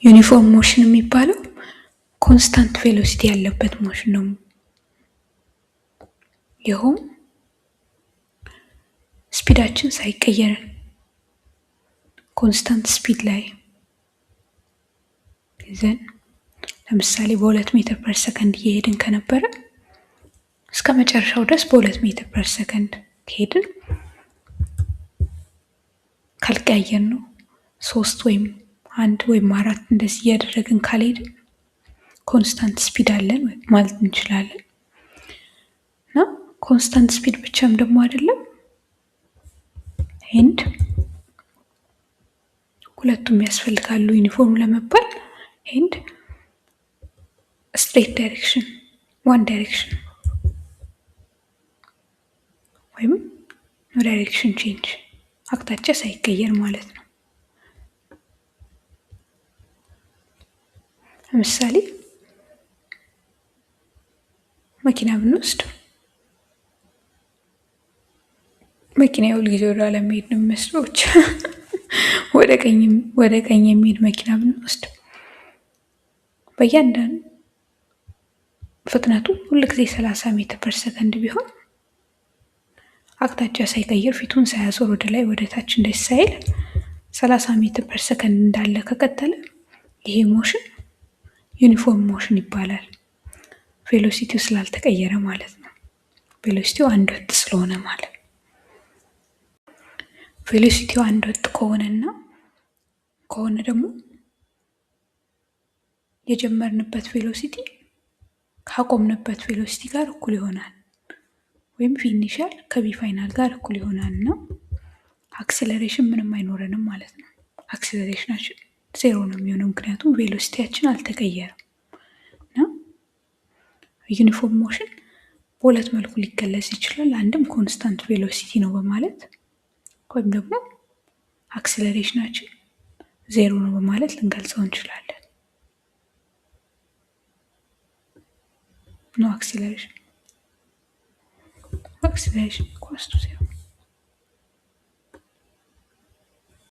ዩኒፎርም ሞሽን የሚባለው ኮንስታንት ቬሎሲቲ ያለበት ሞሽን ነው። ይኸውም ስፒዳችን ሳይቀየር ኮንስታንት ስፒድ ላይ ይዘን ለምሳሌ በ2 ሜትር ፐር ሰከንድ እየሄድን ከነበረ እስከ መጨረሻው ድረስ በ2 ሜትር ፐር ሰከንድ ከሄድን ካልቀየር ነው 3 ወይም 1 ወይም 4 እንደዚህ እያደረግን ካልሄድን ኮንስታንት ስፒድ አለን ማለት እንችላለን። እና ኮንስታንት ስፒድ ብቻም ደግሞ አይደለም ኤንድ ሁለቱም ያስፈልጋሉ ዩኒፎርም ለመባል ኤንድ ስትሬት ዳይሬክሽን ዋን ዳይሬክሽን ወይም ኖ ዳይሬክሽን ቼንጅ አቅጣጫ ሳይቀየር ማለት ነው። ለምሳሌ መኪና ብንወስድ መኪና ሁልጊዜ ወደ ኋላ የሚሄድ ነው የሚመስለው ብቻ ወደ ቀኝ የሚሄድ መኪና ብንወስድ በእያንዳንዱ ፍጥነቱ ሁልጊዜ 30 ሜትር ፐር ሰከንድ ቢሆን አቅጣጫ ሳይቀይር ፊቱን ሳያዞር ወደ ላይ ወደ ታች እንደዚህ ሳይል 30 ሜትር ፐር ሰከንድ እንዳለ ከቀጠለ ይሄ ሞሽን ዩኒፎርም ሞሽን ይባላል። ቬሎሲቲው ስላልተቀየረ ማለት ነው። ቬሎሲቲው አንድ ወጥ ስለሆነ ማለት ነው። ቬሎሲቲው አንድ ወጥ ከሆነ ደግሞ የጀመርንበት ቬሎሲቲ ካቆምንበት ቬሎሲቲ ጋር እኩል ይሆናል ወይም ቪ ኢኒሻል ከቪ ፋይናል ጋር እኩል ይሆናል እና አክሰለሬሽን ምንም አይኖረንም ማለት ነው። አክሰለሬሽናችን 0 ነው የሚሆነው ምክንያቱም ቬሎሲቲያችን አልተቀየረም። እና ዩኒፎርም ሞሽን በሁለት መልኩ ሊገለጽ ይችላል። አንድም ኮንስታንት ቬሎሲቲ ነው በማለት ወይም ደግሞ አክሰለሬሽናችን 0 ነው በማለት ልንገልጸው እንችላለን። ኖ acceleration equals to 0